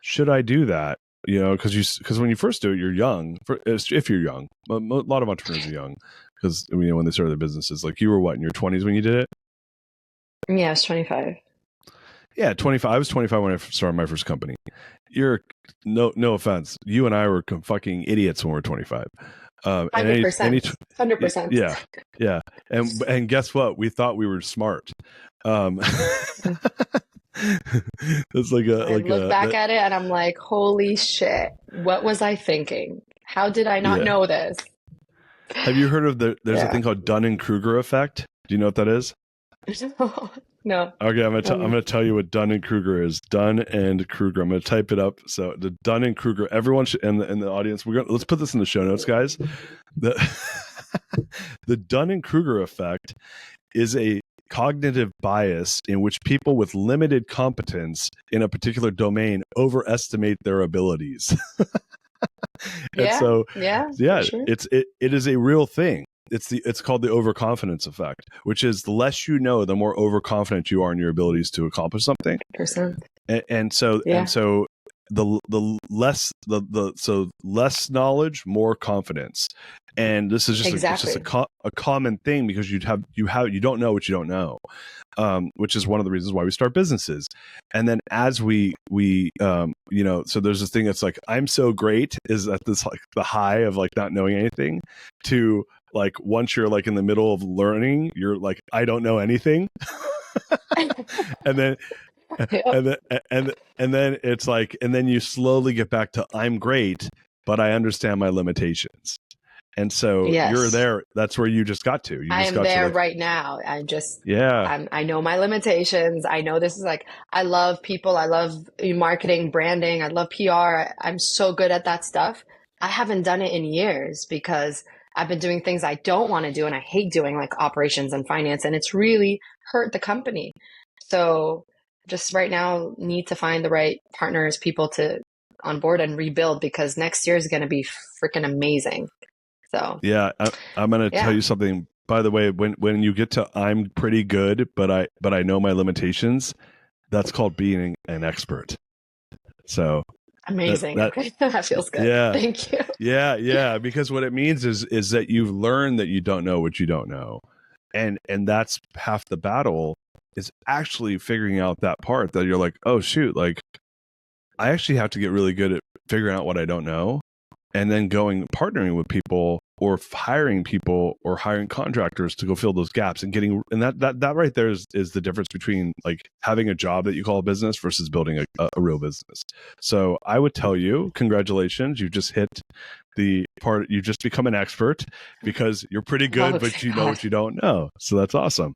should I do that? Because when you first do it, you're young. If you're young, a lot of entrepreneurs are young, because when they started their businesses, like you were what, in your 20s when you did it? Yeah, I was 25. Yeah, 25. I was 25 when I started my first company. You're no offense. You and I were fucking idiots when we were 25. And any 100%. 100%. yeah, and guess what? We thought we were smart. It's I look back at it and I'm like, holy shit, what was I thinking? How did I not yeah. know this? Have you heard of there's a Yeah. thing called Dunning-Kruger effect? Do you know what that is? No. Okay, I'm gonna tell you what Dunning-Kruger is. Dunn and Kruger. I'm gonna type it up. So the Dunning-Kruger. Everyone should, in the audience, let's put this in the show notes, guys. The the Dunning-Kruger effect is a cognitive bias in which people with limited competence in a particular domain overestimate their abilities. And Yeah, so, yeah, for yeah, sure. it is a real thing. It's called the overconfidence effect, which is the less you know, the more overconfident you are in your abilities to accomplish something. 100%. And so Yeah, the less knowledge, more confidence. And this is just exactly. a common thing, because you don't know what you don't know, which is one of the reasons why we start businesses. And then as we so there's this thing that's like, I'm so great, is at this like the high of like not knowing anything, to like once you're like in the middle of learning, you're like, I don't know anything. and then Yep. and then it's like, and then you slowly get back to, I'm great, but I understand my limitations. And so you're Yes. there. That's where you just got to. You I just am got to there like, right now. yeah, I know my limitations. I know this is like, I love people. I love marketing, branding. I love PR. I'm so good at that stuff. I haven't done it in years because I've been doing things I don't want to do and I hate doing, like operations and finance, and it's really hurt the company. So just right now need to find the right partners, people to onboard and rebuild, because next year is going to be freaking amazing. So yeah. I'm going to tell yeah. you something. By the way, when you get to, I'm pretty good, but I know my limitations, that's called being an expert. So Amazing. that Okay. That feels good. yeah. Thank you. Yeah, because what it means is that you've learned that you don't know what you don't know. And that's half the battle, is actually figuring out that part that you're like, oh shoot, like I actually have to get really good at figuring out what I don't know, and then partnering with people or hiring people or hiring contractors to go fill those gaps and that right there is the difference between like having a job that you call a business versus building a real business. So I would tell you, congratulations, you just hit the part, you just become an expert because you're pretty good, but you know what you don't know. So that's awesome.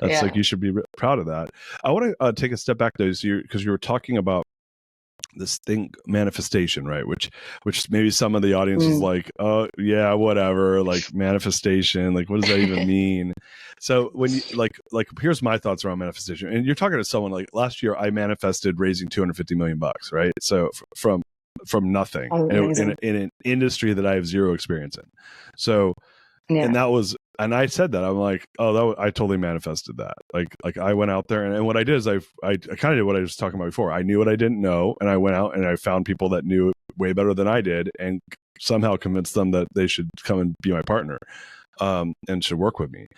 That's like, you should be proud of that. I want to take a step back though, because you were talking about this thing, manifestation, right? Which maybe some of the audience is like, oh yeah, whatever, like manifestation, like what does that even mean? So when you like here's my thoughts around manifestation. And you're talking to someone like, last year I manifested raising $250 million, right? So from nothing in an industry that I have zero experience in. So and that was, and I said that, I'm like, oh, I totally manifested that. Like I went out there and what I did is I kind of did what I was talking about before. I knew what I didn't know, and I went out and I found people that knew way better than I did, and somehow convinced them that they should come and be my partner, and should work with me.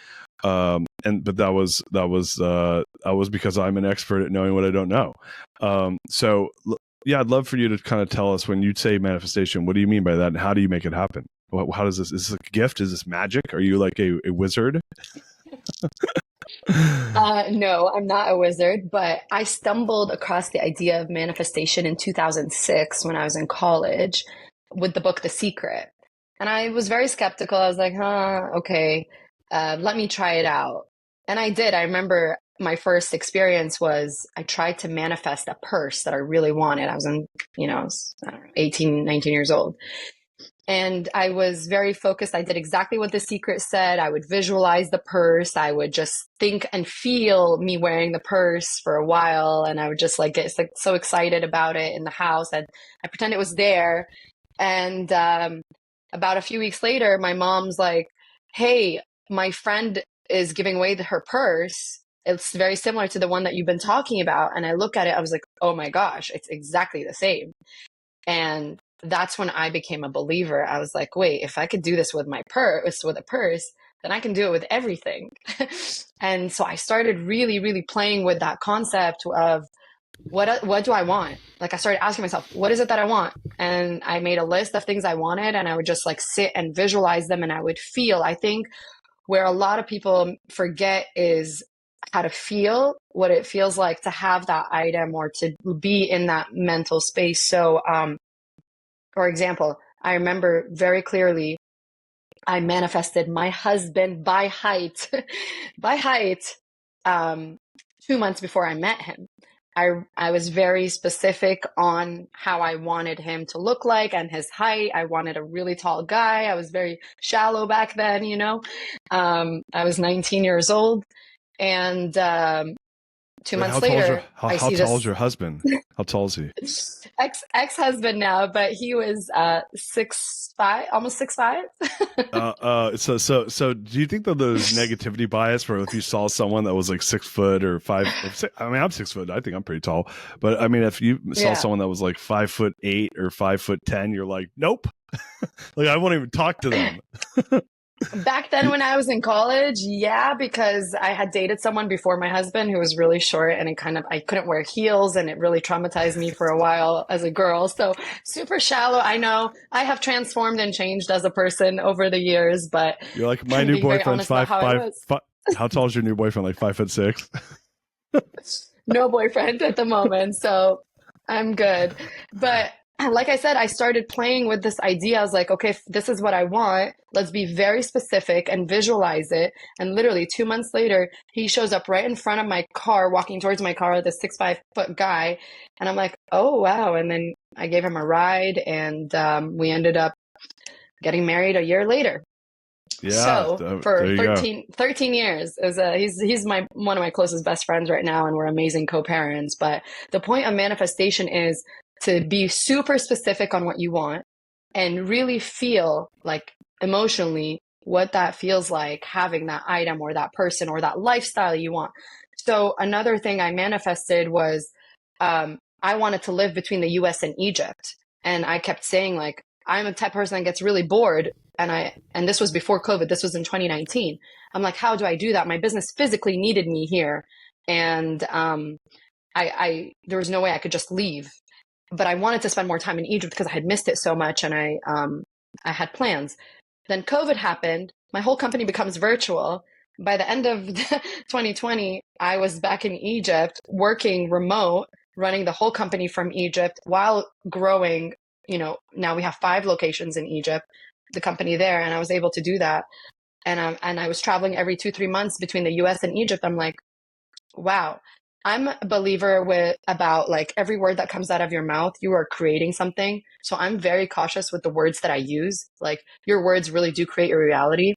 But that was because I'm an expert at knowing what I don't know. So yeah, I'd love for you to kind of tell us, when you say manifestation, what do you mean by that, and how do you make it happen? How does this? Is this a gift? Is this magic? Are you like a wizard? No, I'm not a wizard, but I stumbled across the idea of manifestation in 2006 when I was in college with the book The Secret. And I was very skeptical. I was like, okay, let me try it out. And I did. I remember my first experience was I tried to manifest a purse that I really wanted. I was I don't know, 18, 19 years old. And I was very focused. I did exactly what The Secret said. I would visualize the purse. I would just think and feel me wearing the purse for a while. And I would just like get so excited about it in the house. I pretend it was there. And about a few weeks later, my mom's like, hey, my friend is giving away her purse. It's very similar to the one that you've been talking about. And I look at it, I was like, oh my gosh, it's exactly the same. And that's when I became a believer. I was like, wait, if I could do this with a purse, then I can do it with everything. And so I started really, really playing with that concept of what do I want? Like I started asking myself, what is it that I want? And I made a list of things I wanted, and I would just like sit and visualize them, and I would feel. I think where a lot of people forget is how to feel, what it feels like to have that item or to be in that mental space. So, for example, I remember very clearly I manifested my husband by height, 2 months before I met him. I was very specific on how I wanted him to look like and his height. I wanted a really tall guy. I was very shallow back then, I was 19 years old. And 2 months later, how tall is your husband? How tall is he? Ex-husband now, but he was 6'5", almost 6'5". So do you think that there's negativity bias for if you saw someone that was like 6 foot or 5? I mean, I'm 6 foot. I think I'm pretty tall. But I mean, if you saw someone that was like 5'8" or 5'10", you're like, nope. Like I won't even talk to them. Back then when I was in college, yeah, because I had dated someone before my husband who was really short, and I couldn't wear heels, and it really traumatized me for a while as a girl. So super shallow. I know I have transformed and changed as a person over the years, but you're like, my new boyfriend's 5'5". How tall is your new boyfriend? Like 5'6"? No boyfriend at the moment, so I'm good. But like I said, I started playing with this idea. I was like, okay, if this is what I want, let's be very specific and visualize it. And literally 2 months later, he shows up right in front of my car, walking towards my car, this 6'5" guy. And I'm like, oh, wow. And then I gave him a ride, and we ended up getting married a year later. Yeah. So for 13 years, he's one of my closest best friends right now, and we're amazing co-parents. But the point of manifestation is to be super specific on what you want and really feel like emotionally what that feels like having that item or that person or that lifestyle you want. So another thing I manifested was I wanted to live between the US and Egypt. And I kept saying, like, I'm a type of person that gets really bored. And this was before COVID. This was in 2019. I'm like, how do I do that? My business physically needed me here. And there was no way I could just leave. But I wanted to spend more time in Egypt because I had missed it so much, and I had plans. Then COVID happened. My whole company becomes virtual. By the end of 2020, I was back in Egypt working remote, running the whole company from Egypt while growing. Now we have 5 locations in Egypt, the company there, and I was able to do that. And I was traveling every 2-3 months between the US and Egypt. I'm like, wow. I'm a believer about like every word that comes out of your mouth, you are creating something. So I'm very cautious with the words that I use. Like your words really do create your reality.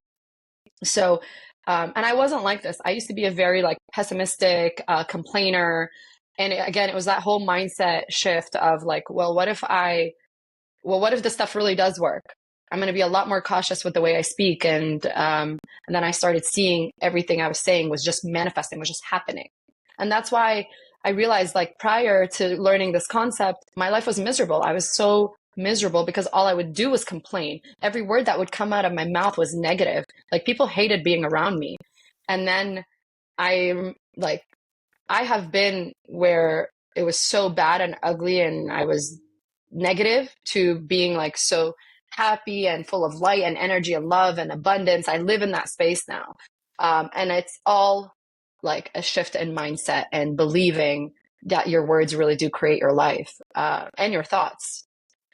So, and I wasn't like this. I used to be a very like pessimistic complainer. And again, it was that whole mindset shift of like, what if this stuff really does work? I'm going to be a lot more cautious with the way I speak. And then I started seeing everything I was saying was just manifesting, was just happening. And that's why I realized, like, prior to learning this concept, my life was miserable. I was so miserable because all I would do was complain. Every word that would come out of my mouth was negative. Like, people hated being around me. And then like, I have been where it was so bad and ugly and I was negative to being like so happy and full of light and energy and love and abundance. I live in that space now. And it's all like a shift in mindset and believing that your words really do create your life and your thoughts.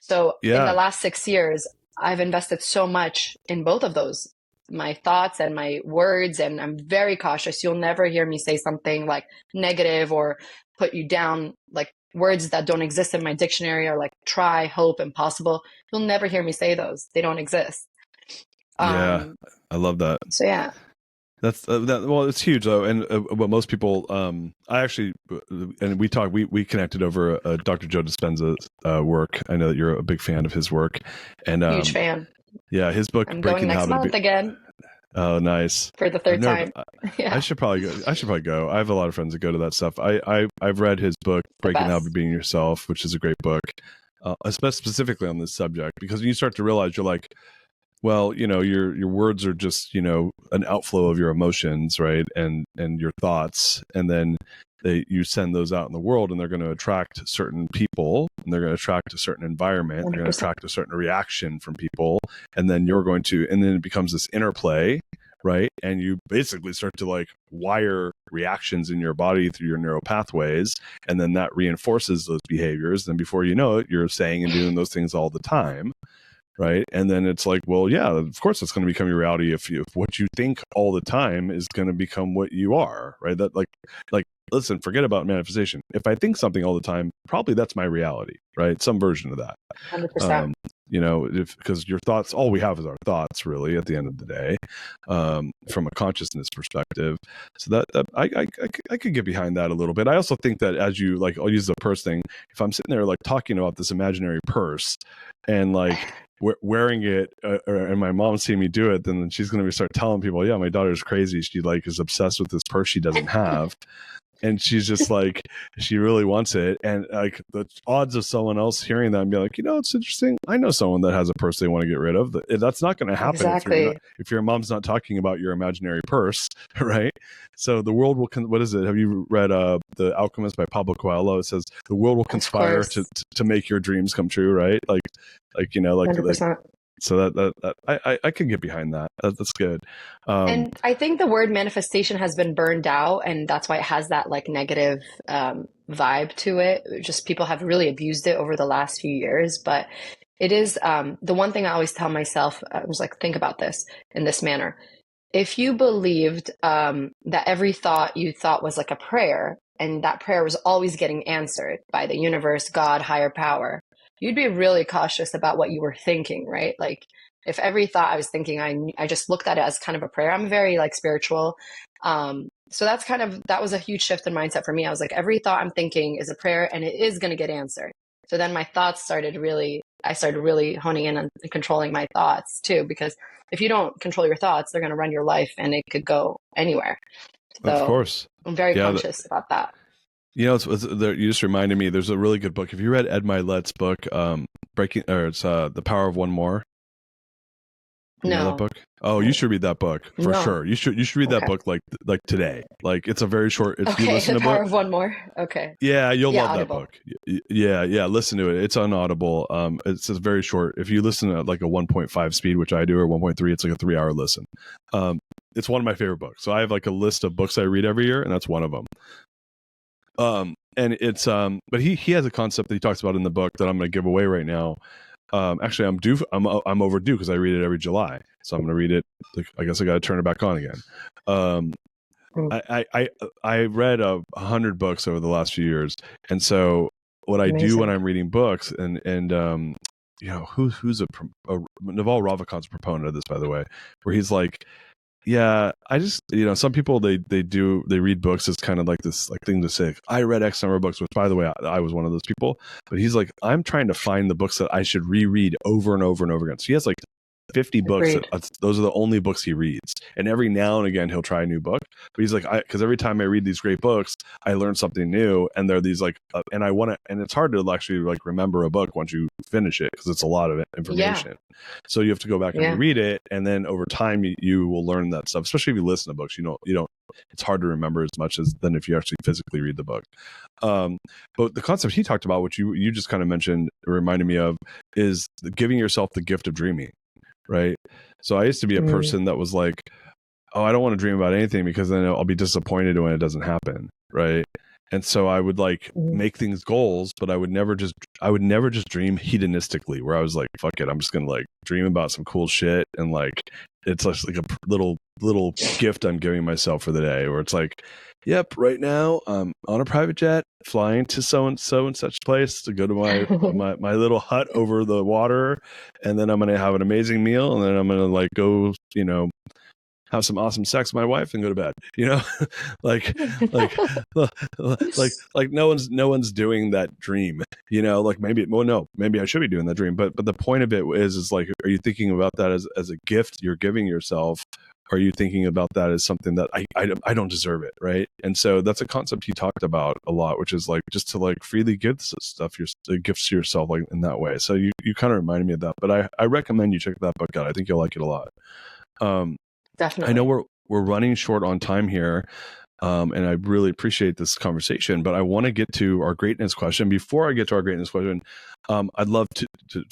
So in the Yeah. last 6 years, I've invested so much in both of those, my thoughts and my words. And I'm very cautious. You'll never hear me say something like negative or put you down, like words that don't exist in my dictionary are like try, hope, impossible. You'll never hear me say those. They don't exist. Yeah. I love that. So yeah. That's well, it's huge though. And what most people, I actually, and we connected over Dr. Joe Dispenza's work. I know that you're a big fan of his work, and Huge fan. yeah, his book I'm Breaking going next Habit. month again. Oh, nice. For the third time. Yeah. I should probably go. I have a lot of friends that go to that stuff. I've read his book, Breaking Habit Being Yourself, which is a great book, specifically on this subject, because you start to realize you're like, well, your words are just, an outflow of your emotions, right? And your thoughts. And then you send those out in the world and they're going to attract certain people and they're going to attract a certain environment. 100%. They're going to attract a certain reaction from people. And then and then it becomes this interplay, right? And you basically start to like wire reactions in your body through your neural pathways. And then that reinforces those behaviors. And before you know it, you're saying and doing those things all the time. Right. And then it's like, well, yeah, of course it's going to become your reality if what you think all the time is going to become what you are. Right. That like, listen, forget about manifestation. If I think something all the time, probably that's my reality. Right. Some version of that. 100%. Because your thoughts, all we have is our thoughts, really, at the end of the day, from a consciousness perspective. So that I could get behind that a little bit. I also think that as you like, I'll use the purse thing. If I'm sitting there like talking about this imaginary purse and like wearing it, and my mom seeing me do it, then she's going to start telling people, yeah, my daughter's crazy. She like is obsessed with this purse she doesn't have. And she's just like, she really wants it. And like the odds of someone else hearing that and be like, it's interesting. I know someone that has a purse they want to get rid of. That's not going to happen. Exactly. if your mom's not talking about your imaginary purse, right? So the world will, what is it? Have you read The Alchemist by Pablo Coelho? It says the world will conspire to make your dreams come true, right? Like 100%. So that I could get behind that. That's good. And I think the word manifestation has been burned out, and that's why it has that like negative vibe to it. Just people have really abused it over the last few years. But it is the one thing I always tell myself. I was like, think about this in this manner. If you believed that every thought you thought was like a prayer, and that prayer was always getting answered by the universe, God, higher power, you'd be really cautious about what you were thinking, right? Like if every thought I was thinking, I just looked at it as kind of a prayer. I'm very like spiritual. So that was a huge shift in mindset for me. I was like, every thought I'm thinking is a prayer and it is going to get answered. So then my thoughts I started really honing in on controlling my thoughts too, because if you don't control your thoughts, they're going to run your life and it could go anywhere. So of course. I'm very conscious about that. You just reminded me, there's a really good book. Have you read Ed Milet's book, The Power of One More? You know that No. book? Oh, you should read that book for No. sure. You should read that Okay. book like today. Like it's a very short. If you Okay. listen The to power book, of one more. Okay. yeah, you'll Yeah. love that Audible. book. Yeah, yeah. Listen to it. It's on Audible. It's just very short. If you listen at like a 1.5 speed, which I do, or 1.3, it's like a 3 hour listen. It's one of my favorite books. So I have like a list of books I read every year, and that's one of them. And it's but he has a concept that he talks about in the book that I'm going to give away right now. Actually, I'm overdue because I read it every July, so I'm going to read it. I guess I got to turn it back on again. Um, Mm, I read 100 books over the last few years, and so what I do when amazing. I'm reading books, and you know, who's Naval Ravikant's a proponent of this, by the way, where he's like, yeah, I just, you know, some people they read books as kind of like this like thing to say. I read X number of books, which by the way, I was one of those people. But he's like, I'm trying to find the books that I should reread over and over and over again. So he has like 50 books Agreed. those are the only books he reads, and every now and again he'll try a new book. But he's like, because every time I read these great books, I learn something new, and they're these like, and I want to, and it's hard to actually like remember a book once you finish it because it's a lot of Yeah. information. So you have to go back and Yeah. reread it, and then over time you will learn that stuff. Especially if you listen to books, you don't. It's hard to remember as much as than if you actually physically read the book. But the concept he talked about, which you just kind of mentioned, reminded me of, is giving yourself the gift of dreaming. Right. So I used to be a Mm, person that was like, oh, I don't want to dream about anything because then I'll be disappointed when it doesn't happen. Right. And so I would like mm. make things goals, but I would never just dream hedonistically where I was like, fuck it, I'm just going to like dream about some cool shit. And like, it's just like a little gift I'm giving myself for the day, where it's like, yep, right now I'm on a private jet flying to so and such place to go to my little hut over the water, and then I'm going to have an amazing meal, and then I'm going to like go, you know, have some awesome sex with my wife and go to bed, you know. like like like no one's doing that dream, you know. Like maybe, well, no, maybe I should be doing that dream, but the point of it is like, are you thinking about that as a gift you're giving yourself? Are you thinking about that as something that I don't deserve it, right? And so that's a concept he talked about a lot, which is like just to like freely give stuff, your gifts to yourself, like in that way. So you kind of reminded me of that, but I recommend you check that book out. I think you'll like it a lot. I know Definitely. we're running short on time here, and I really appreciate this conversation. But I want to get to our greatness question. Before I get to our greatness question, I'd love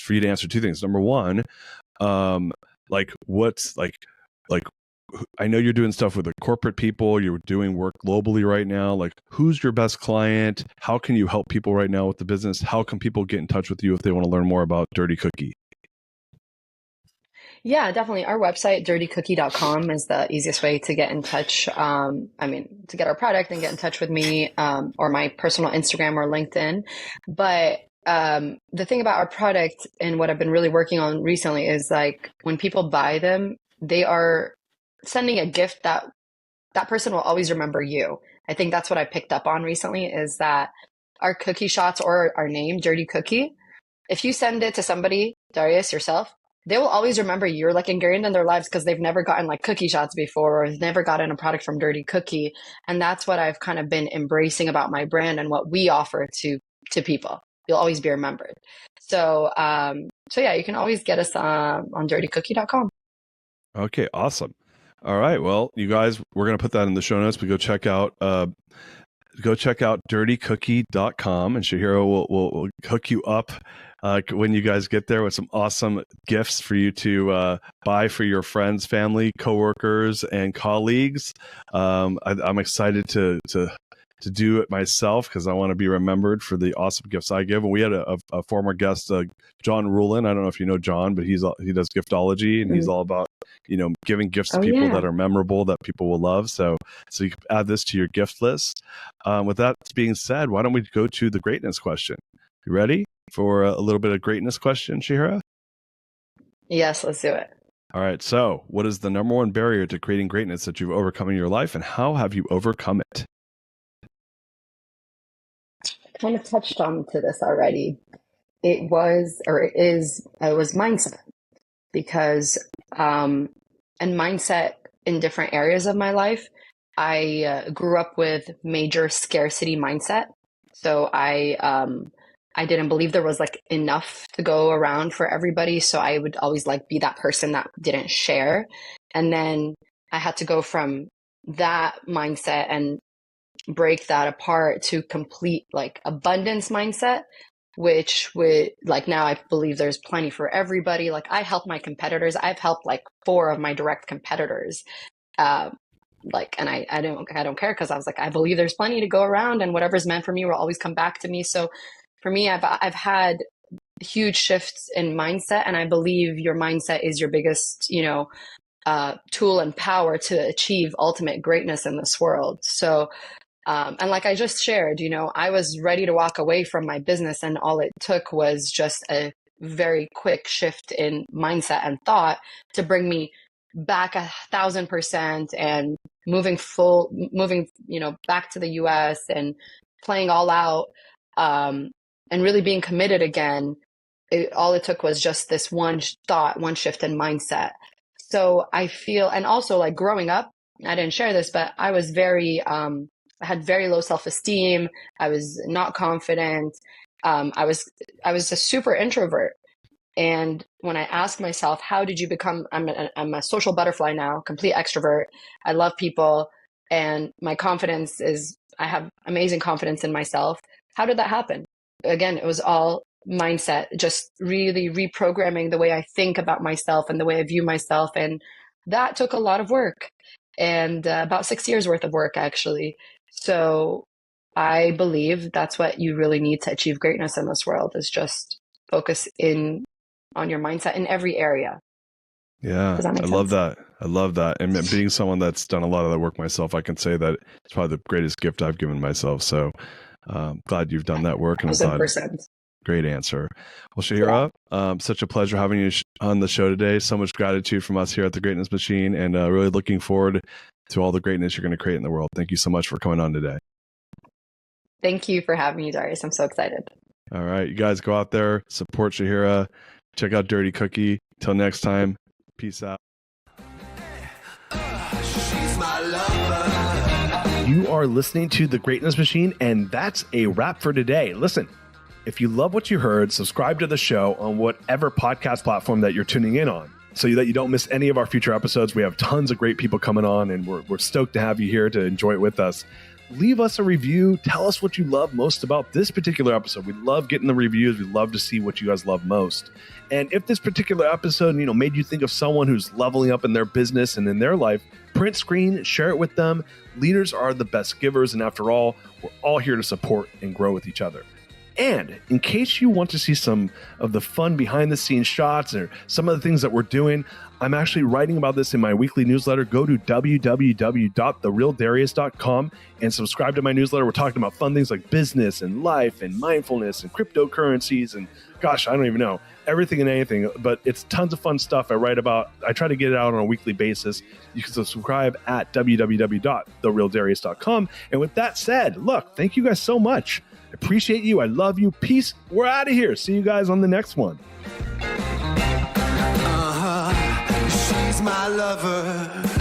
for you to answer two things. Number one, like what's like I know you're doing stuff with the corporate people. You're doing work globally right now. Like, who's your best client? How can you help people right now with the business? How can people get in touch with you if they want to learn more about Dirty Cookie? Yeah, definitely. Our website, dirtycookie.com, is the easiest way to get in touch. I mean, to get our product and get in touch with me, or my personal Instagram or LinkedIn. But the thing about our product and what I've been really working on recently is like when people buy them, they are sending a gift that that person will always remember you. I think that's what I picked up on recently is that our cookie shots or our name, Dirty Cookie, if you send it to somebody, Darius, yourself, they will always remember you're like ingrained in their lives because they've never gotten like cookie shots before or they've never gotten a product from Dirty Cookie. And that's what I've kind of been embracing about my brand and what we offer to people. You'll always be remembered. So yeah, you can always get us on dirtycookie.com. Okay, awesome. All right. Well, you guys, we're going to put that in the show notes, but go check out dirtycookie.com, and Shahira will hook you up when you guys get there with some awesome gifts for you to buy for your friends, family, coworkers, and colleagues. I'm excited to do it myself because I want to be remembered for the awesome gifts I give. And we had a former guest, John Rulin. I don't know if you know John, but he does giftology, and he's Mm. all about, you know, giving gifts to Oh people yeah. that are memorable, that people will love. So you can add this to your gift list. With that being said, why don't we go to the greatness question? You ready for a little bit of greatness question, Shihira? Yes, let's do it. All right. So, what is the number one barrier to creating greatness that you've overcome in your life, and how have you overcome it? Kind of touched on to this already. It was or it was mindset because and mindset in different areas of my life. I grew up with major scarcity mindset. So I didn't believe there was like enough to go around for everybody. So I would always like be that person that didn't share. And then I had to go from that mindset and break that apart to complete like abundance mindset, which would like now I believe there's plenty for everybody. Like I help my competitors. I've helped like 4 of my direct competitors. And I don't care because I was like, I believe there's plenty to go around and whatever's meant for me will always come back to me. So for me, I've had huge shifts in mindset, and I believe your mindset is your biggest, tool and power to achieve ultimate greatness in this world. So, and like I just shared, I was ready to walk away from my business, and all it took was just a very quick shift in mindset and thought to bring me back 1,000% and moving, back to the US and playing all out, and really being committed again. All it took was just this one thought, one shift in mindset. So I feel, and also like growing up, I didn't share this, but I was I had very low self-esteem. I was not confident. I was a super introvert. And when I asked myself, how did you become, I'm a social butterfly now, complete extrovert. I love people. And my confidence I have amazing confidence in myself. How did that happen? Again, it was all mindset, just really reprogramming the way I think about myself and the way I view myself. And that took a lot of work, and about 6 years worth of work, actually. So I believe that's what you really need to achieve greatness in this world, is just focus on your mindset in every area. Yeah, Does that make sense? I love that. And being someone that's done a lot of the work myself, I can say that it's probably the greatest gift I've given myself. So glad you've done that work. And 100%. Great answer. Well, Shahira, such a pleasure having you on the show today. So much gratitude from us here at the Greatness Machine, and really looking forward to all the greatness you're going to create in the world. Thank you so much for coming on today. Thank you for having me, Darius. I'm so excited. All right, you guys go out there, support Shahira, check out Dirty Cookie. Till next time, peace out. You are listening to The Greatness Machine, and that's a wrap for today. Listen, if you love what you heard, subscribe to the show on whatever podcast platform that you're tuning in on, so that you don't miss any of our future episodes. We have tons of great people coming on, and we're stoked to have you here to enjoy it with us. Leave us a review. Tell us what you love most about this particular episode. We love getting the reviews. We love to see what you guys love most. And if this particular episode, made you think of someone who's leveling up in their business and in their life, print screen, share it with them. Leaders are the best givers. And after all, we're all here to support and grow with each other. And in case you want to see some of the fun behind the scenes shots or some of the things that we're doing, I'm actually writing about this in my weekly newsletter. Go to www.therealdarius.com and subscribe to my newsletter. We're talking about fun things like business and life and mindfulness and cryptocurrencies and gosh, I don't even know, everything and anything, but it's tons of fun stuff I write about. I try to get it out on a weekly basis. You can subscribe at www.therealdarius.com. And with that said, look, thank you guys so much. I appreciate you. I love you. Peace. We're out of here. See you guys on the next one. She's my lover.